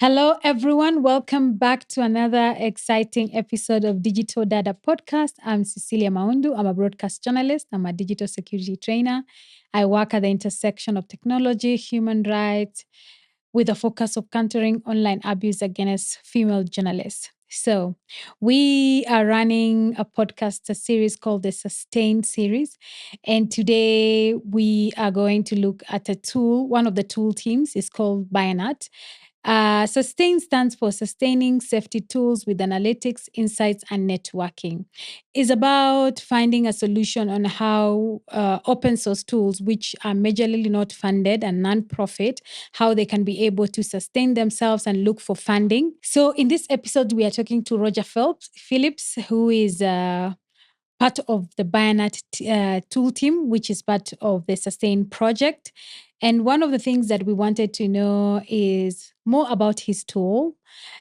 Hello, everyone. Welcome back to another exciting episode of Digital Data Podcast. I'm Cecilia Maundu. I'm a broadcast journalist. I'm a digital security trainer. I work at the intersection of technology, human rights, with a focus of countering online abuse against female journalists. So, we are running a podcast, a series called the Sustain series. And today we are going to look at a tool. One of the tool teams is called Bayanat. Sustain stands for Sustaining Safety Tools with Analytics, Insights, and Networking. It's about finding a solution on how open source tools, which are majorly not funded and non-profit, how they can be able to sustain themselves and look for funding. So in this episode, we are talking to Roger Phillips, who is part of the Bayanat tool team, which is part of the Sustain project. And one of the things that we wanted to know is more about his tool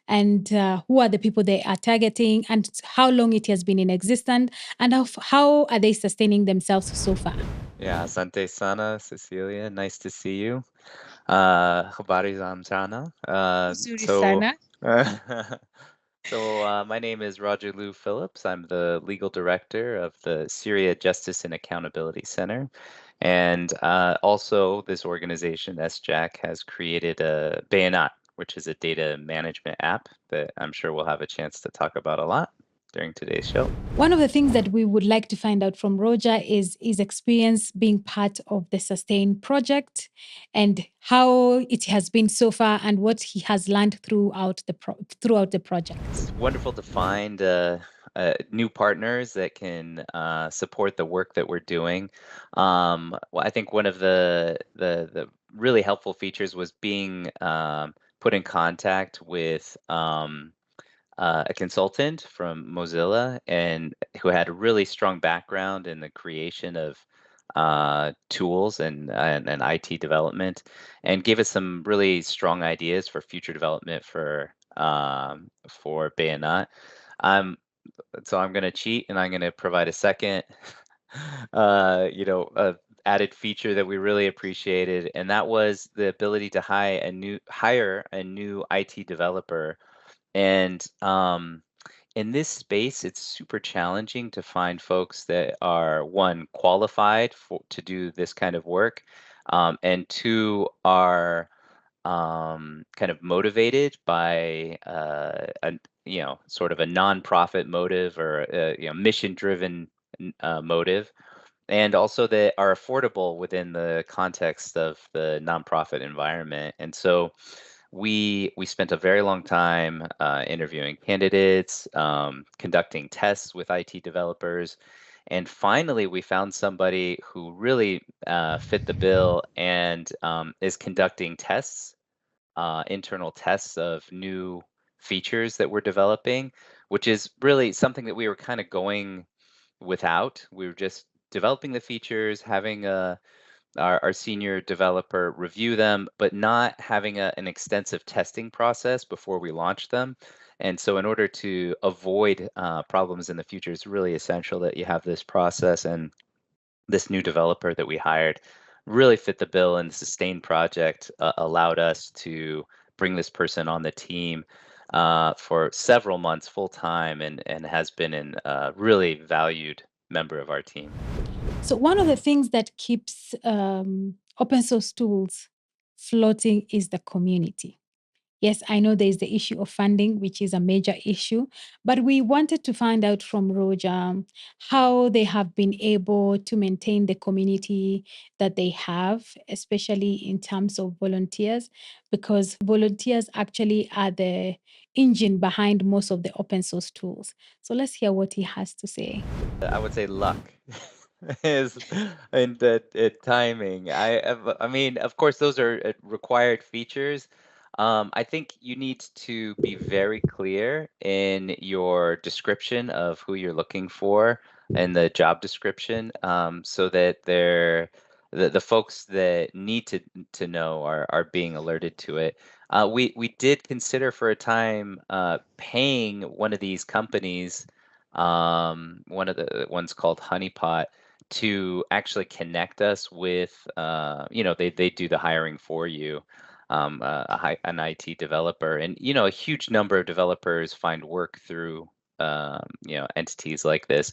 and who are the people they are targeting and how long it has been in existence and how are they sustaining themselves so far. Yeah, asante sana, Cecilia. Nice to see you. Habari za mchana. Nzuri sana. My name is Roger Lou Phillips. I'm the legal director of the Syria Justice and Accountability Center. And also, this organization, SJAC, has created a Bayanat, which is a data management app that I'm sure we'll have a chance to talk about a lot during today's show. One of the things that we would like to find out from Roger is his experience being part of the Sustain project and how it has been so far and what he has learned throughout the project. It's wonderful to find new partners that can support the work that we're doing. Well, I think one of the really helpful features was being put in contact with a consultant from Mozilla and who had a really strong background in the creation of tools and IT development, and gave us some really strong ideas for future development for Bayanat. Um, so I'm going to cheat and I'm going to provide a second, added feature that we really appreciated, and that was the ability to hire a new IT developer. And in this space, it's super challenging to find folks that are, one, qualified to do this kind of work, and two, are kind of motivated by sort of a nonprofit motive or mission-driven motive, and also that are affordable within the context of the nonprofit environment. And so we spent a very long time interviewing candidates, conducting tests with IT developers, and finally we found somebody who really fit the bill and is conducting tests, internal tests of new features that we're developing, which is really something that we were kind of going without. We were just developing the features, having our senior developer review them, but not having an extensive testing process before we launch them. And so in order to avoid problems in the future, it's really essential that you have this process. And this new developer that we hired really fit the bill, and the Sustain project allowed us to bring this person on the team for several months full time, and has been a really valued member of our team. So one of the things that keeps open source tools floating is the community. Yes, I know there is the issue of funding, which is a major issue, but we wanted to find out from Roger how they have been able to maintain the community that they have, especially in terms of volunteers, because volunteers actually are the engine behind most of the open source tools. So let's hear what he has to say. I would say luck is and that timing. I mean, of course, those are required features. I think you need to be very clear in your description of who you're looking for and the job description, so that the folks that need to know are being alerted to it. We did consider for a time paying one of these companies, one of the ones called Honeypot, to actually connect us with, they do the hiring for you. an IT developer, and a huge number of developers find work through entities like this,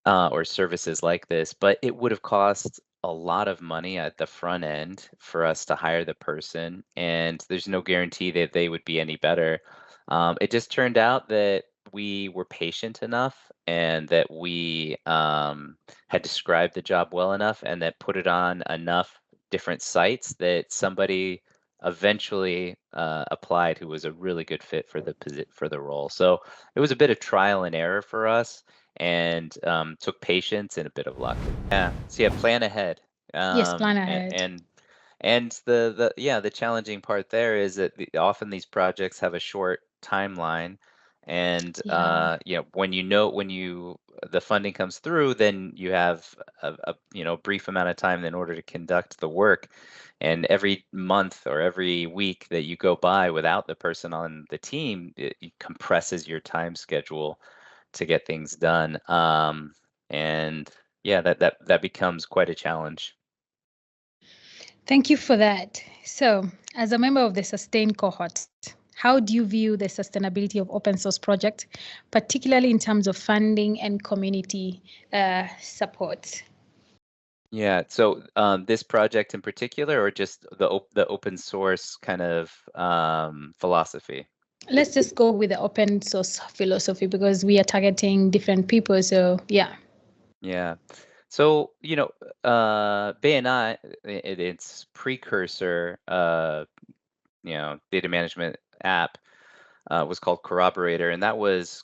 or services like this, but it would have cost a lot of money at the front end for us to hire the person, and there's no guarantee that they would be any better. It just turned out that we were patient enough and that we had described the job well enough and that put it on enough different sites that somebody eventually applied who was a really good fit for the role. So it was a bit of trial and error for us, and took patience and a bit of luck. Yeah. So yeah, plan ahead. Yes, plan And ahead. the challenging part there is that often these projects have a short timeline, and Yeah. when the funding comes through, then you have a brief amount of time in order to conduct the work, and every month or every week that you go by without the person on the team, it compresses your time schedule to get things done. And yeah, that becomes quite a challenge. Thank you for that. So, as a member of the Sustain cohort, how do you view the sustainability of open source project, particularly in terms of funding and community support? Yeah. So this project in particular, or just the open source kind of philosophy? Let's just go with the open source philosophy because we are targeting different people. So, yeah. Yeah. So, Bayanat, its precursor, data management app, was called Corroborator, and that was,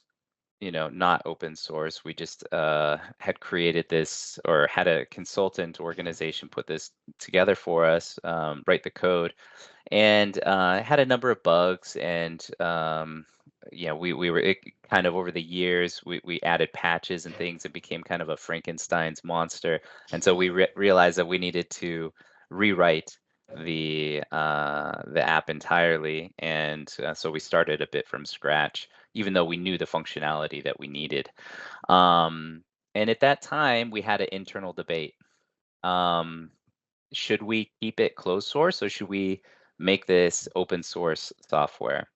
not open source. We just had created this, or had a consultant organization put this together for us, write the code, and it had a number of bugs, and we were kind of, over the years, we added patches and things. It became kind of a Frankenstein's monster, and so we realized that we needed to rewrite the app entirely, and so we started a bit from scratch, even though we knew the functionality that we needed. um, and at that time we had an internal debate. um, should we keep it closed source, or should we make this open source software?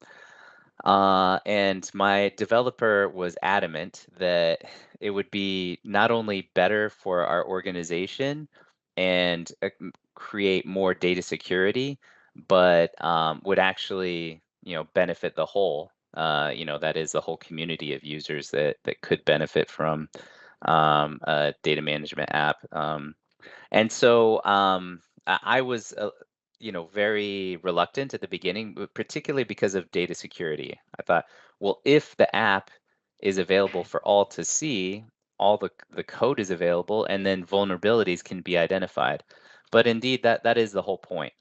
And my developer was adamant that it would be not only better for our organization and create more data security, but would actually, benefit the whole. That is the whole community of users that could benefit from a data management app. And so I was, very reluctant at the beginning, particularly because of data security. I thought, well, if the app is available for all to see, all the code is available, and then vulnerabilities can be identified. But indeed, that is the whole point.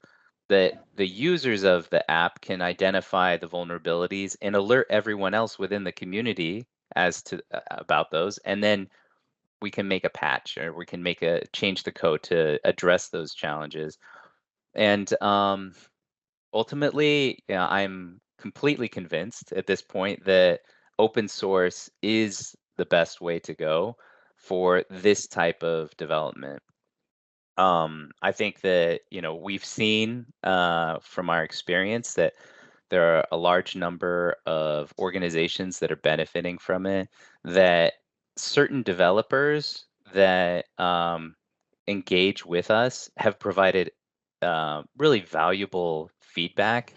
That the users of the app can identify the vulnerabilities and alert everyone else within the community as to about those, and then we can make a patch, or we can change the code to address those challenges. And ultimately, yeah, I'm completely convinced at this point that open source is the best way to go for this type of development. I think that, we've seen from our experience that there are a large number of organizations that are benefiting from it, that certain developers that engage with us have provided really valuable feedback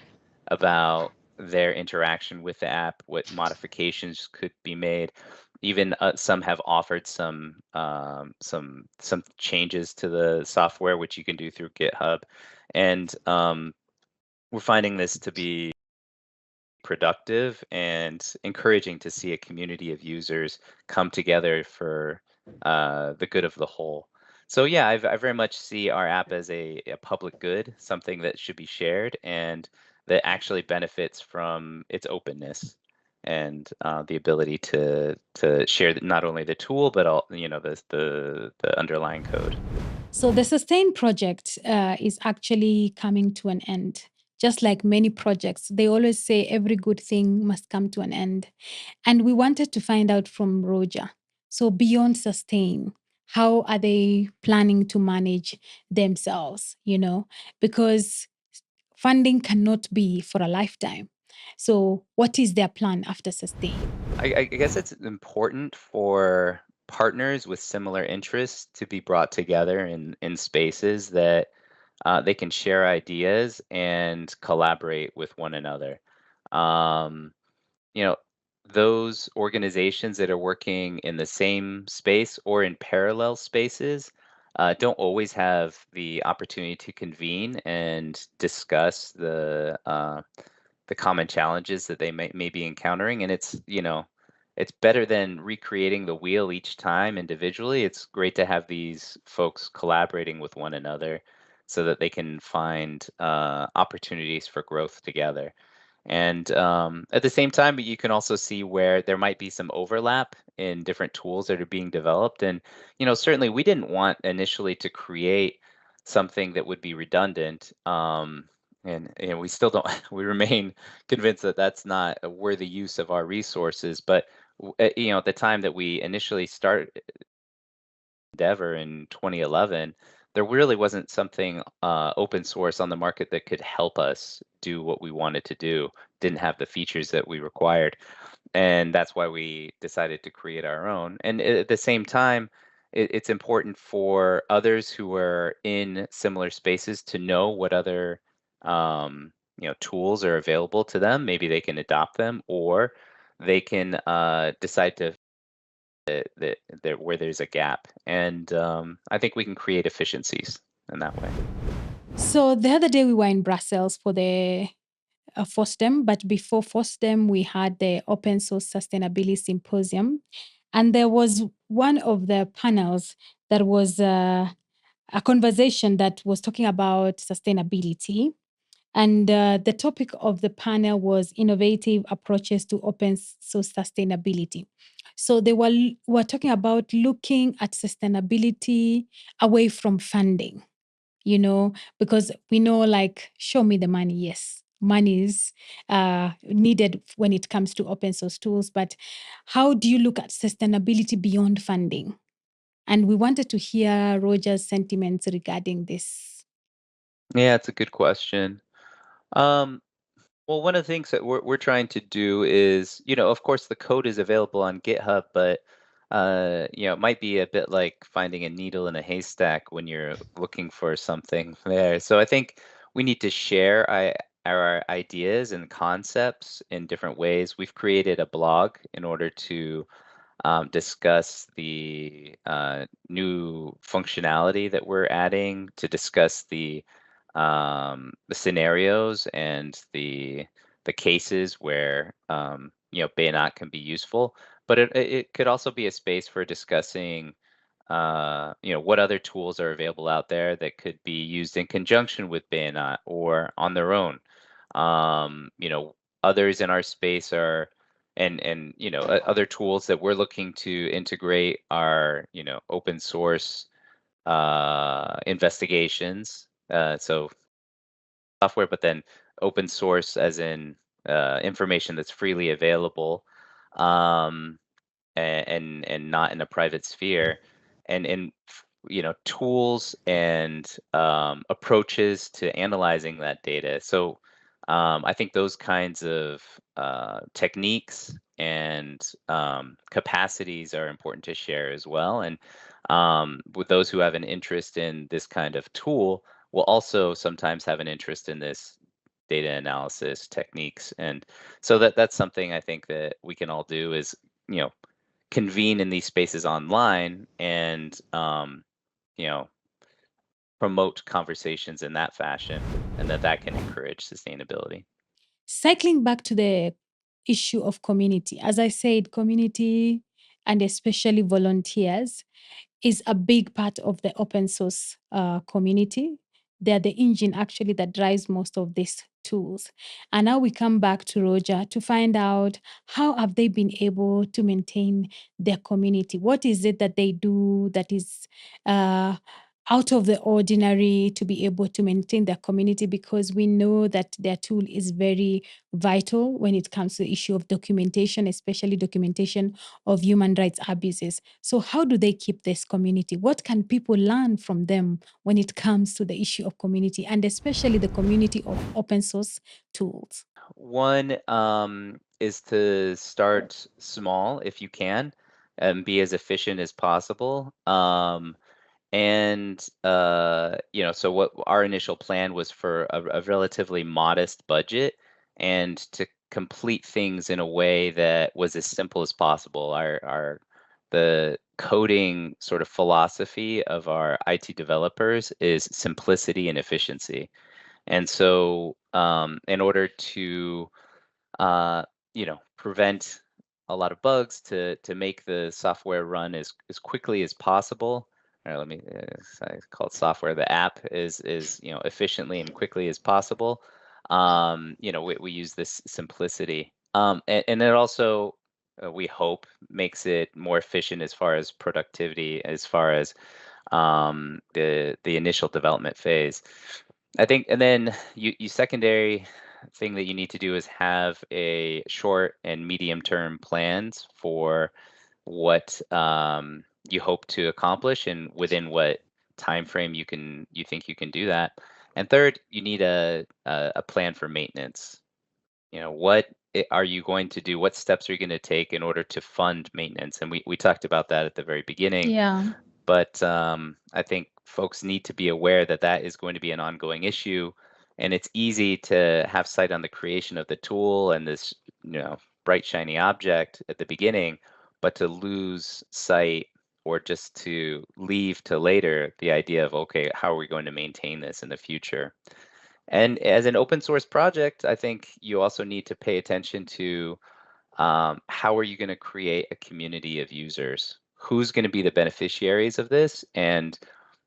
about their interaction with the app, what modifications could be made. Even some have offered some changes to the software, which you can do through GitHub, and we're finding this to be productive and encouraging to see a community of users come together for the good of the whole. So yeah, I very much see our app as a public good, something that should be shared and that actually benefits from its openness, and the ability to share not only the tool, but all, the underlying code. So the Sustain project is actually coming to an end. Just like many projects, they always say every good thing must come to an end. And we wanted to find out from Roger. So beyond Sustain, how are they planning to manage themselves? Because funding cannot be for a lifetime. So, what is their plan after sustain? I guess it's important for partners with similar interests to be brought together in spaces that they can share ideas and collaborate with one another. Um, you know, those organizations that are working in the same space or in parallel spaces don't always have the opportunity to convene and discuss the common challenges that they may be encountering. And it's better than recreating the wheel each time individually. It's great to have these folks collaborating with one another so that they can find opportunities for growth together. And at the same time, you can also see where there might be some overlap in different tools that are being developed. And, certainly we didn't want initially to create something that would be redundant. And we still don't, we remain convinced that that's not a worthy use of our resources. But, at the time that we initially started endeavor in 2011, there really wasn't something open source on the market that could help us do what we wanted to do, didn't have the features that we required. And that's why we decided to create our own. And at the same time, it's important for others who are in similar spaces to know what other tools are available to them. Maybe they can adopt them, or they can decide to that there where there's a gap. And I think we can create efficiencies in that way. So, the other day we were in Brussels for the FOSDEM, but before FOSDEM, we had the Open Source Sustainability Symposium. And there was one of the panels that was a conversation that was talking about sustainability. And the topic of the panel was innovative approaches to open source sustainability. So they were talking about looking at sustainability away from funding, because we know, like, show me the money. Yes, money is needed when it comes to open source tools, but how do you look at sustainability beyond funding? And we wanted to hear Roger's sentiments regarding this. Yeah, it's a good question. Um, well, one of the things that we're trying to do is, of course, the code is available on GitHub, but it might be a bit like finding a needle in a haystack when you're looking for something there. So I think we need to share our ideas and concepts in different ways. We've created a blog in order to discuss the new functionality that we're adding, to discuss the scenarios and the cases where Bayanat can be useful. But it could also be a space for discussing what other tools are available out there that could be used in conjunction with Bayanat or on their own. Others in our space are, and other tools that we're looking to integrate are, open source investigations. So software, but then open source as in information that's freely available. Um, and not in a private sphere, and tools and approaches to analyzing that data. So I think those kinds of techniques and capacities are important to share as well. And with those who have an interest in this kind of tool will also sometimes have an interest in this data analysis techniques. And so that's something I think that we can all do is, you know, convene in these spaces online and you know promote conversations in that fashion, and that can encourage sustainability. Cycling back to the issue of community, as I said, community and especially volunteers is a big part of the open source community. They're the engine actually that drives most of these tools. And now we come back to Roger to find out how have they been able to maintain their community? What is it that they do that is uh, out of the ordinary to be able to maintain their community, because we know that their tool is very vital when it comes to the issue of documentation, especially documentation of human rights abuses. So how do they keep this community? What can people learn from them when it comes to the issue of community, and especially the community of open source tools? One is to start small if you can and be as efficient as possible. And so what our initial plan was for a relatively modest budget and to complete things in a way that was as simple as possible. Our the coding sort of philosophy of our IT developers is simplicity and efficiency. And so, in order to prevent a lot of bugs, to make the software run as quickly as possible. Or let me I call it software. The app is efficiently and quickly as possible. We use this simplicity, and it also we hope makes it more efficient as far as productivity, as far as the initial development phase. I think, and then you secondary thing that you need to do is have a short and medium term plans for what you hope to accomplish and within what time frame you think you can do that. And third, you need a plan for maintenance. What are you going to do? What steps are you going to take in order to fund maintenance? And we talked about that at the very beginning. Yeah. But I think folks need to be aware that that is going to be an ongoing issue, and it's easy to have sight on the creation of the tool and this, bright shiny object at the beginning, but to lose sight or just to leave to later the idea of, okay, how are we going to maintain this in the future? And as an open source project, I think you also need to pay attention to how are you going to create a community of users? Who's going to be the beneficiaries of this? And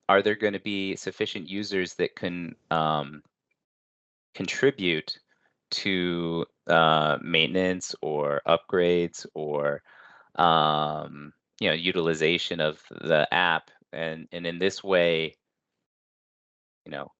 are there going to be sufficient users that can contribute to maintenance or upgrades or utilization of the app? And in this way, you know,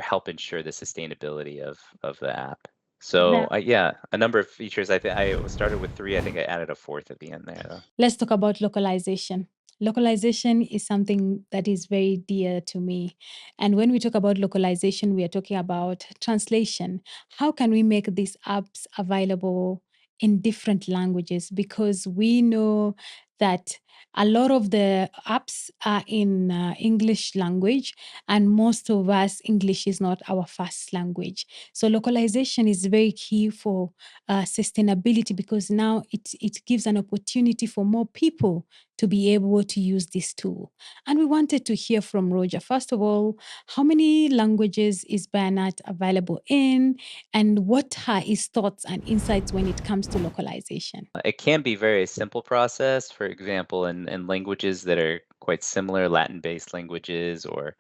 help ensure the sustainability of the app. So yeah, a number of features. I think I started with three. I think I added a fourth at the end there, though. Let's talk about localization. Localization is something that is very dear to me. And when we talk about localization, we are talking about translation. How can we make these apps available in different languages? Because we know that a lot of the apps are in English language, and most of us, English is not our first language. So localization is very key for sustainability, because now it gives an opportunity for more people to be able to use this tool. And we wanted to hear from Roger. First of all, how many languages is Bayanat available in? And what are his thoughts and insights when it comes to localization? It can be very simple process. For example, in languages that are quite similar, Latin-based languages or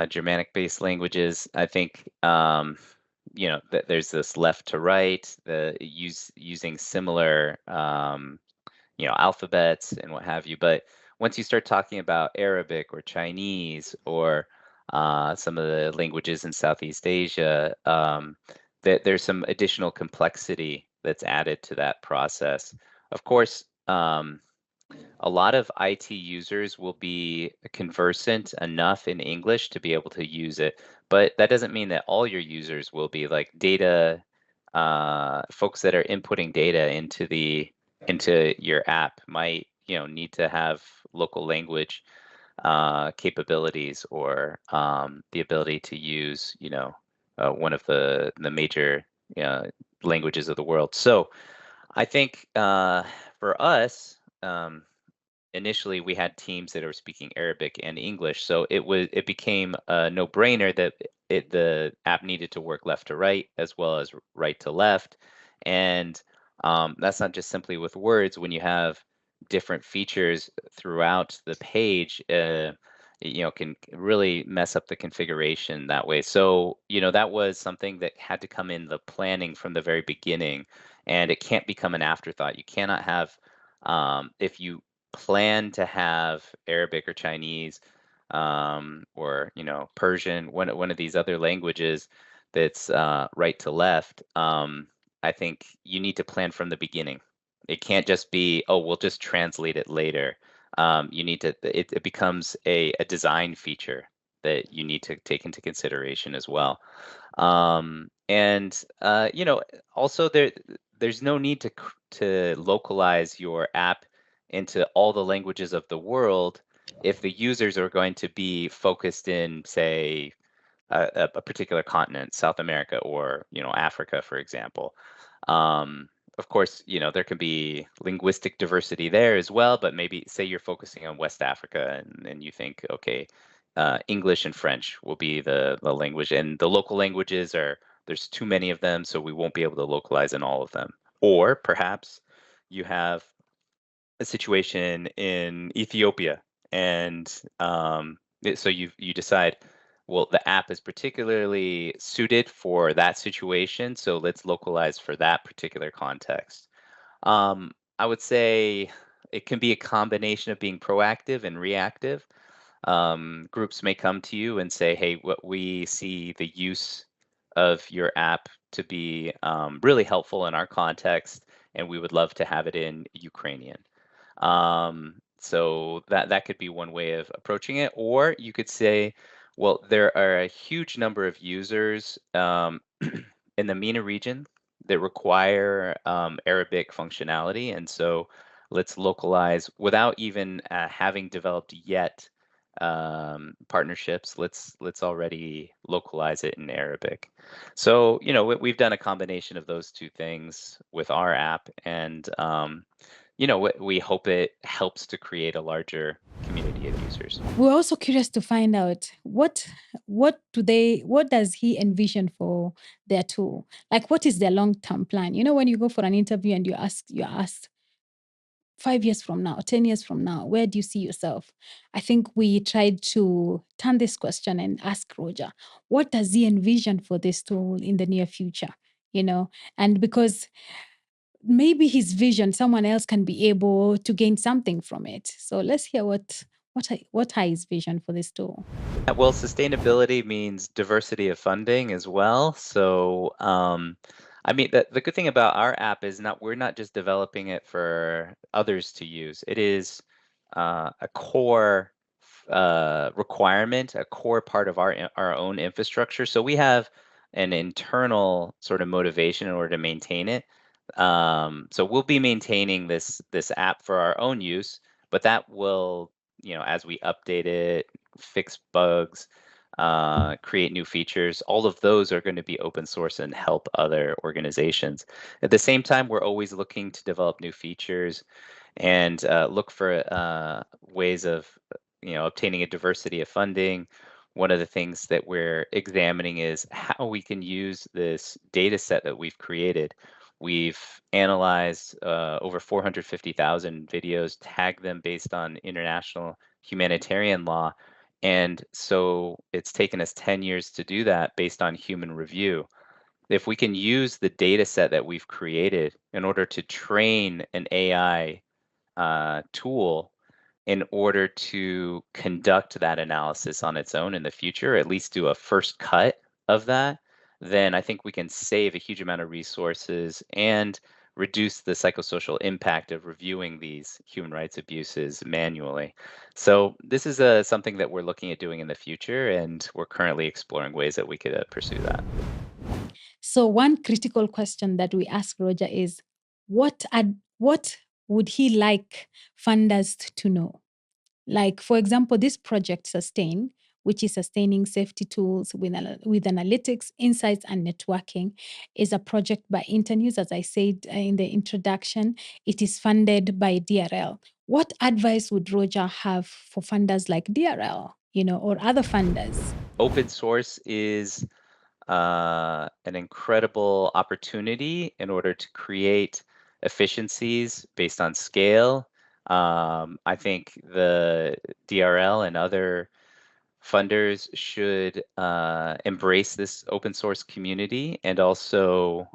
Germanic-based languages, I think that there's this left to right, the using similar alphabets and what have you. But once you start talking about Arabic or Chinese or some of the languages in Southeast Asia, there's some additional complexity that's added to that process. Of course, a lot of IT users will be conversant enough in English to be able to use it, but that doesn't mean that all your users will be. Like data, folks that are inputting data into your app might need to have local language capabilities or the ability to use one of the major languages of the world. So I think for us, initially we had teams that are speaking Arabic and English, so it became a no-brainer that the app needed to work left to right as well as right to left. And that's not just simply with words. When you have different features throughout the page, can really mess up the configuration that way. So that was something that had to come in the planning from the very beginning, and it can't become an afterthought. You cannot have if you plan to have Arabic or Chinese, or Persian, one of these other languages that's right to left. I think you need to plan from the beginning. It can't just be, oh, we'll just translate it later. You need to, it becomes a design feature that you need to take into consideration as well. And also there's no need to localize your app into all the languages of the world if the users are going to be focused in, say, a particular continent, South America or Africa, for example. Um, of course, there can be linguistic diversity there as well, but maybe say you're focusing on West Africa and you think, okay, English and French will be the language, and the local languages there's too many of them, so we won't be able to localize in all of them. Or perhaps you have a situation in Ethiopia, and so you decide, well, the app is particularly suited for that situation, so let's localize for that particular context. I would say it can be a combination of being proactive and reactive. Groups may come to you and say, hey, what we see the use of your app to be really helpful in our context, and we would love to have it in Ukrainian. So that could be one way of approaching it. Or you could say, well, there are a huge number of users in the MENA region that require Arabic functionality, and so let's localize without even having developed yet partnerships. Let's already localize it in Arabic. So we've done a combination of those two things with our app, and we hope it helps to create a larger community of users. We're also curious to find out what does he envision for their tool? Like, what is their long-term plan? When you go for an interview and you're asked 5 years from now, 10 years from now, where do you see yourself? I think we tried to turn this question and ask Roger, what does he envision for this tool in the near future? And because maybe his vision, someone else can be able to gain something from it. So let's hear what are his vision for this tool. Well, sustainability means diversity of funding as well. So, I mean, the good thing about our app is we're not just developing it for others to use. It is a core requirement, a core part of our own infrastructure. So we have an internal sort of motivation in order to maintain it. So we'll be maintaining this app for our own use, but that will, as we update it, fix bugs, create new features, all of those are going to be open source and help other organizations. At the same time, we're always looking to develop new features and look for ways of obtaining a diversity of funding. One of the things that we're examining is how we can use this data set that we've created. We've analyzed over 450,000 videos, tagged them based on international humanitarian law. And so it's taken us 10 years to do that based on human review. If we can use the data set that we've created in order to train an AI tool in order to conduct that analysis on its own in the future, at least do a first cut of that, then I think we can save a huge amount of resources and reduce the psychosocial impact of reviewing these human rights abuses manually. So this is something that we're looking at doing in the future, and we're currently exploring ways that we could pursue that. So one critical question that we ask Roger is, what would he like funders to know? Like, for example, this project Sustain, which is sustaining safety tools with analytics, insights, and networking, is a project by Internews. As I said in the introduction, it is funded by DRL. What advice would Roger have for funders like DRL, or other funders? Open source is an incredible opportunity in order to create efficiencies based on scale. I think the DRL and other funders should embrace this open source community and also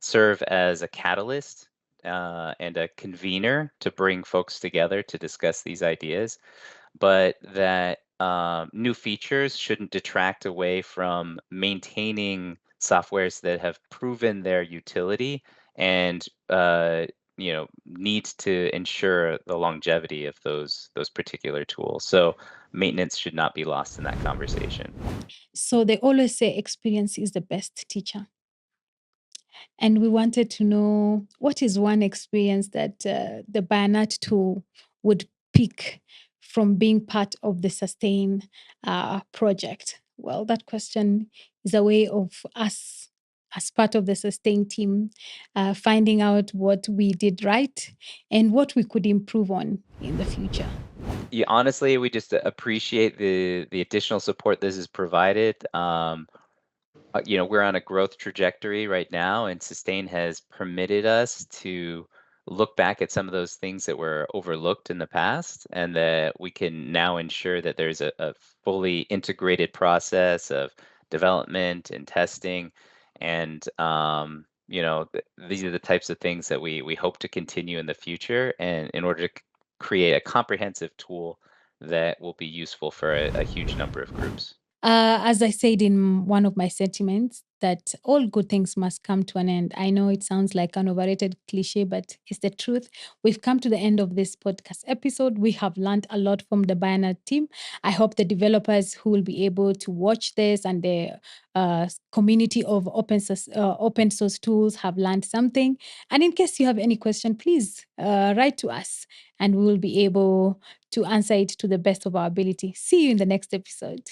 serve as a catalyst and a convener to bring folks together to discuss these ideas. but that new features shouldn't detract away from maintaining softwares that have proven their utility and needs to ensure the longevity of those particular tools. So maintenance should not be lost in that conversation. So they always say experience is the best teacher. And we wanted to know what is one experience that the Bayanat tool would pick from being part of the Sustain project? Well, that question is a way of us, as part of the Sustain team, finding out what we did right and what we could improve on in the future. Yeah, honestly, we just appreciate the additional support this has provided. We're on a growth trajectory right now, and Sustain has permitted us to look back at some of those things that were overlooked in the past, and that we can now ensure that there's a fully integrated process of development and testing. And these are the types of things that we hope to continue in the future, and in order to create a comprehensive tool that will be useful for a huge number of groups. As I said in one of my sentiments, that all good things must come to an end. I know it sounds like an overrated cliche, but it's the truth. We've come to the end of this podcast episode. We have learned a lot from the Bayanat team. I hope the developers who will be able to watch this and the community of open source tools have learned something. And in case you have any question, please write to us and we will be able to answer it to the best of our ability. See you in the next episode.